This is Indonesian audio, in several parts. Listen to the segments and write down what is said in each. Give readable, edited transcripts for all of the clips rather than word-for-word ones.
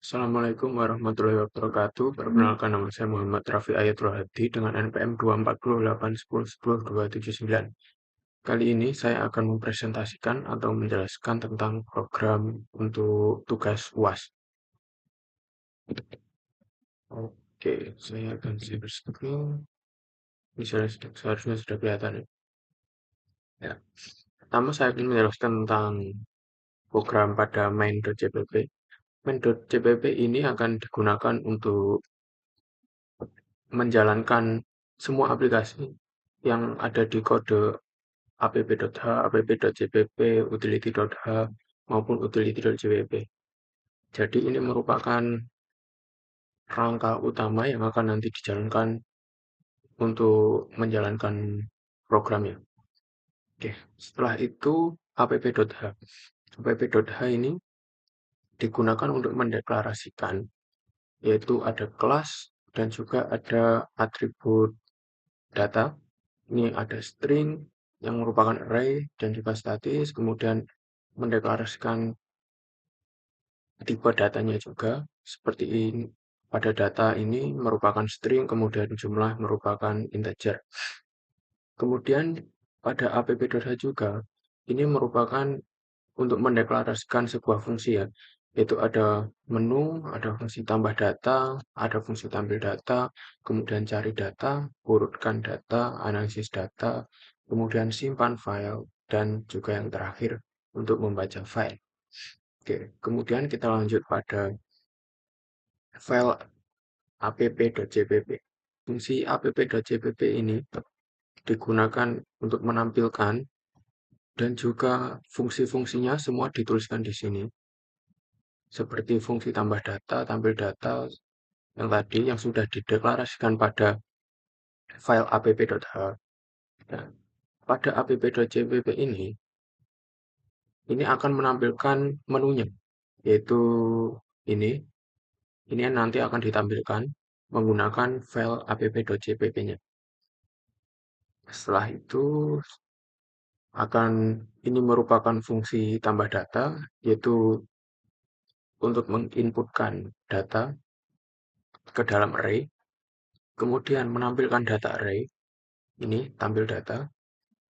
Assalamualaikum warahmatullahi wabarakatuh. Perkenalkan, nama saya Muhammad Rafi Ayat Rohadi dengan NPM 24081010279. Kali ini saya akan mempresentasikan atau menjelaskan tentang program untuk tugas UAS. Oke, saya akan share screen. Seharusnya sudah kelihatan ya. Ya. Pertama saya akan menjelaskan tentang program pada main.jpp. Main.jpp ini akan digunakan untuk menjalankan semua aplikasi yang ada di kode app.h, app.jpp, utility.h, maupun utility.jpp. Jadi ini merupakan rangka utama yang akan nanti dijalankan untuk menjalankan programnya. Oke, setelah itu app.h. App.h ini digunakan untuk mendeklarasikan, yaitu ada kelas dan juga ada atribut data. Ini ada string yang merupakan array dan juga statis, kemudian mendeklarasikan tipe datanya juga seperti ini. Pada data ini merupakan string, kemudian jumlah merupakan integer. Kemudian pada app.h juga ini merupakan untuk mendeklarasikan sebuah fungsi ya, yaitu ada menu, ada fungsi tambah data, ada fungsi tampil data, kemudian cari data, urutkan data, analisis data, kemudian simpan file, dan juga yang terakhir untuk membaca file. Oke, kemudian kita lanjut pada file app.jpp. Fungsi app.jpp ini digunakan untuk menampilkan dan juga fungsi-fungsinya semua dituliskan di sini. Seperti fungsi tambah data, tampil data yang tadi yang sudah dideklarasikan pada file app.h. Nah, pada app.jpp ini akan menampilkan menunya, yaitu ini. Ini nanti akan ditampilkan menggunakan file app.jpp-nya. Setelah itu ini merupakan fungsi tambah data, yaitu untuk menginputkan data ke dalam array, kemudian menampilkan data array, ini tampil data,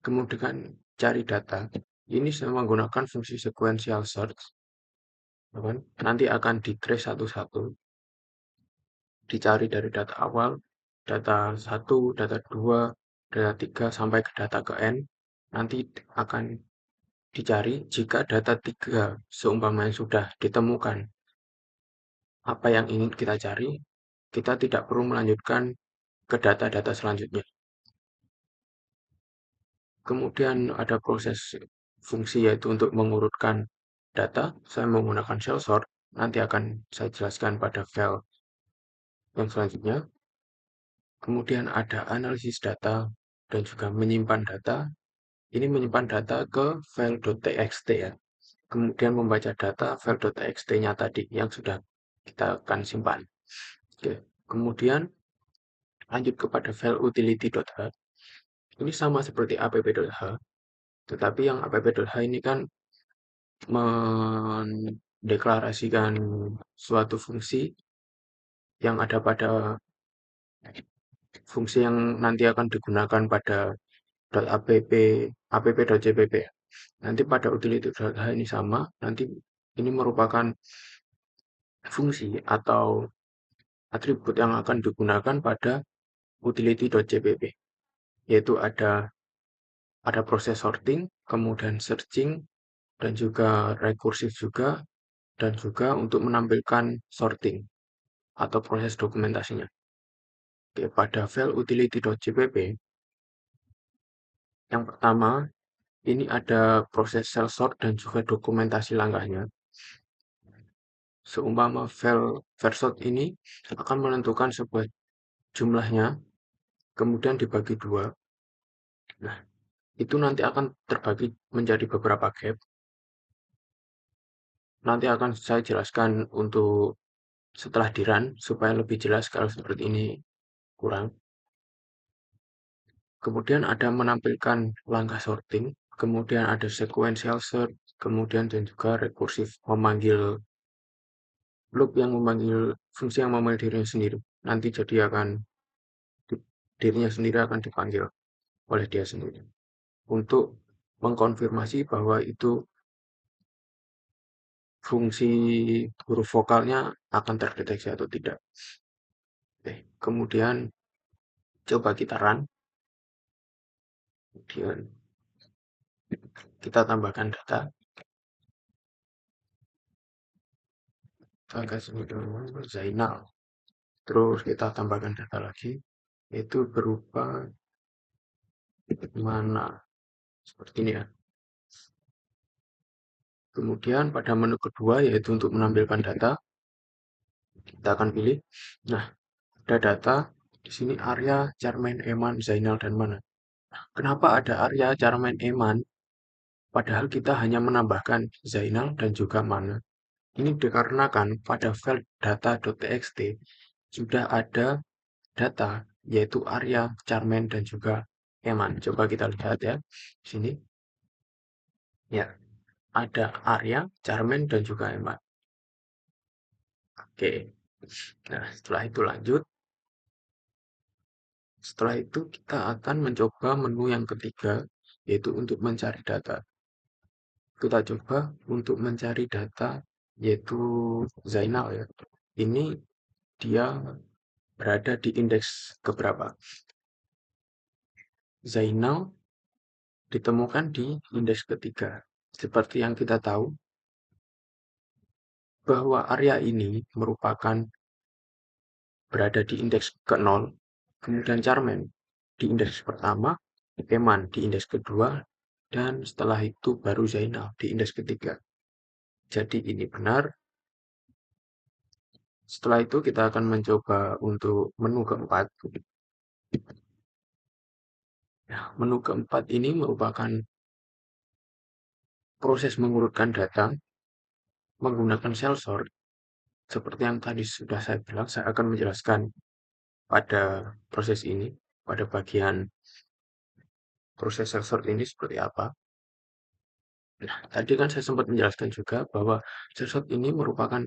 kemudian cari data. Ini saya menggunakan fungsi sequential search, nanti akan di trace satu-satu, dicari dari data awal, data 1, data 2, data 3, sampai ke data ke n, nanti akan dicari jika data 3 seumpamanya sudah ditemukan apa yang ingin kita cari, kita tidak perlu melanjutkan ke data-data selanjutnya. Kemudian ada proses fungsi yaitu untuk mengurutkan data. Saya menggunakan shell sort, nanti akan saya jelaskan pada file yang selanjutnya. Kemudian ada analisis data dan juga menyimpan data. Ini menyimpan data ke file.txt ya. Kemudian membaca data file.txt-nya tadi yang sudah kita akan simpan. Oke. Kemudian lanjut kepada file utility.h. Ini sama seperti app.h, tetapi yang app.h ini kan mendeklarasikan suatu fungsi yang ada pada fungsi yang nanti akan digunakan pada app.jpp. Nanti pada utility.h ini sama, nanti ini merupakan fungsi atau atribut yang akan digunakan pada utility.jpp, yaitu ada proses sorting, kemudian searching, dan juga rekursif juga, dan juga untuk menampilkan sorting atau proses dokumentasinya. Oke, pada file utility.jpp, yang pertama, ini ada proses cell sort dan juga dokumentasi langkahnya. Seumpama file versort ini akan menentukan sebuah jumlahnya, kemudian dibagi 2. Nah, itu nanti akan terbagi menjadi beberapa gap. Nanti akan saya jelaskan untuk setelah di run supaya lebih jelas kalau seperti ini kurang. Kemudian ada menampilkan langkah sorting, kemudian ada sequential search, kemudian dan juga rekursif memanggil loop yang memanggil fungsi yang memanggil dirinya sendiri. Nanti jadi dirinya sendiri akan dipanggil oleh dia sendiri untuk mengkonfirmasi bahwa itu fungsi huruf vokalnya akan terdeteksi atau tidak. Oke, kemudian coba kita run, kemudian kita tambahkan data. Kita kasih Zainal. Terus kita tambahkan data lagi, yaitu berupa mana, seperti ini ya. Kemudian pada menu kedua, yaitu untuk menampilkan data, kita akan pilih. Nah, ada data di sini Arya, Charmaine, Eman, Zainal, dan Mana. Kenapa ada Arya, Charmaine, Eman? Padahal kita hanya menambahkan Zainal dan juga Mana. Ini dikarenakan pada file data.txt sudah ada data, yaitu Arya, Charmaine, dan juga Eman. Coba kita lihat ya, di sini. Ya, ada Arya, Charmaine, dan juga Eman. Oke, nah setelah itu lanjut. Setelah itu kita akan mencoba menu yang ketiga, yaitu untuk mencari data. Kita coba untuk mencari data, yaitu Zainal ya. Ini dia berada di indeks keberapa? Zainal ditemukan di indeks ketiga. Seperti yang kita tahu, bahwa area ini merupakan berada di indeks ke-0, kemudian Charmaine di indeks pertama, Eman di indeks kedua, dan setelah itu baru Zainal di indeks ketiga. Jadi ini benar. Setelah itu kita akan mencoba untuk menu keempat. Nah, menu keempat ini merupakan proses mengurutkan data menggunakan cell sort. Seperti yang tadi sudah saya bilang, saya akan menjelaskan pada proses ini, pada bagian proses cell sort ini seperti apa. Nah, tadi kan saya sempat menjelaskan juga bahwa cell sort ini merupakan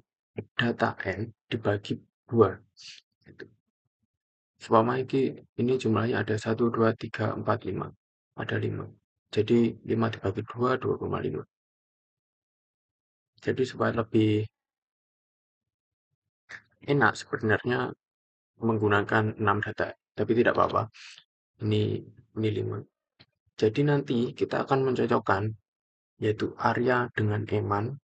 data n dibagi 2. Seumpama ini jumlahnya ada 1, 2, 3, 4, 5. Ada 5. Jadi 5 dibagi 2, 2,5. Jadi supaya lebih enak sebenarnya menggunakan 6 data. Tapi tidak apa-apa. Ini 5. Jadi nanti kita akan mencocokkan, yaitu Arya dengan Eman,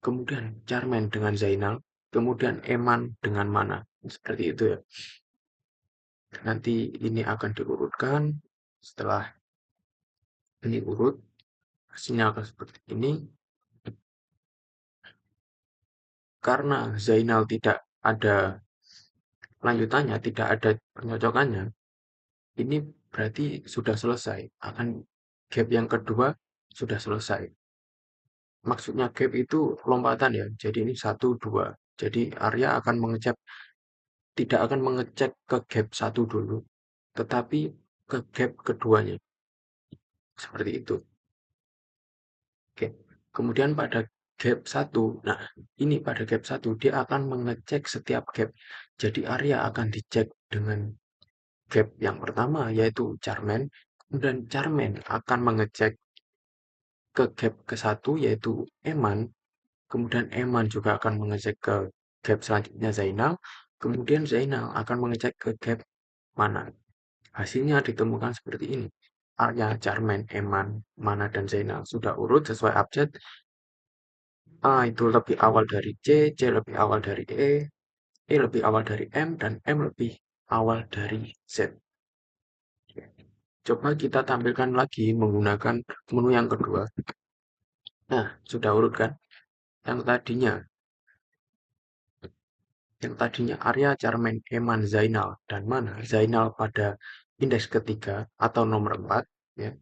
kemudian Charmaine dengan Zainal, kemudian Eman dengan Mana. Seperti itu ya. Nanti ini akan diurutkan. Setelah ini urut, hasilnya akan seperti ini. Karena Zainal tidak ada lanjutannya, tidak ada pencocokannya, ini berarti sudah selesai. Akan gap yang kedua sudah selesai. Maksudnya gap itu lompatan ya. Jadi ini 1, 2. Jadi Arya akan tidak akan mengecek ke gap 1 dulu, tetapi ke gap keduanya. Seperti itu. Oke. Kemudian pada gap 1, nah ini pada gap 1 dia akan mengecek setiap gap. Jadi area akan dicek dengan gap yang pertama yaitu Charmaine, kemudian Charmaine akan mengecek ke gap ke-1 yaitu Eman, kemudian Eman juga akan mengecek ke gap selanjutnya Zainal, kemudian Zainal akan mengecek ke gap Mana. Hasilnya ditemukan seperti ini. Arya, Charmaine, Eman, Mana, dan Zainal sudah urut sesuai abjad. A itu lebih awal dari C lebih awal dari E lebih awal dari M, dan M lebih awal dari Z. Coba kita tampilkan lagi menggunakan menu yang kedua. Nah, sudah urut kan? Yang tadinya Arya, Charmaine, Eman, Zainal, dan Mana. Zainal pada indeks ketiga atau nomor 4. Ya.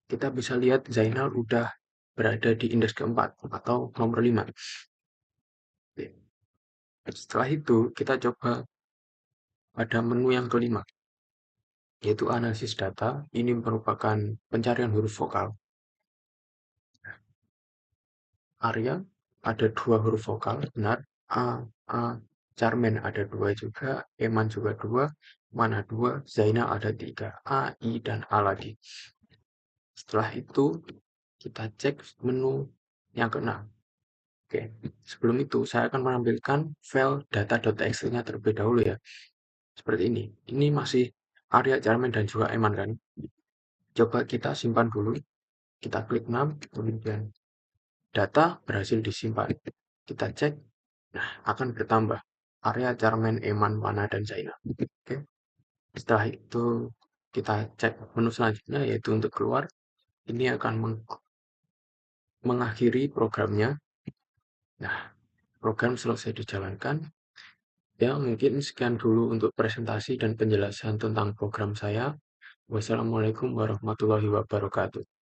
Kita bisa lihat Zainal udah berada di indeks keempat atau nomor 5. Setelah itu, kita coba pada menu yang kelima, yaitu analisis data. Ini merupakan pencarian huruf vokal. Arya ada 2 huruf vokal, benar. A, A, Charmaine ada 2 juga, Eman juga 2, Mana 2, Zainal ada 3, A, I, dan A lagi. Setelah itu, kita cek menu yang keenam. Oke, sebelum itu saya akan menampilkan file data.txt-nya terlebih dahulu ya. Seperti ini. Ini masih area Charmaine dan juga Eman kan. Coba kita simpan dulu. Kita klik 6, kemudian data berhasil disimpan. Kita cek, nah akan bertambah area Charmaine, Eman, Wana, dan Zainal. Oke. Setelah itu kita cek menu selanjutnya yaitu untuk keluar. Ini akan mengakhiri programnya. Nah, program selesai dijalankan. Ya, mungkin sekian dulu untuk presentasi dan penjelasan tentang program saya. Wassalamualaikum warahmatullahi wabarakatuh.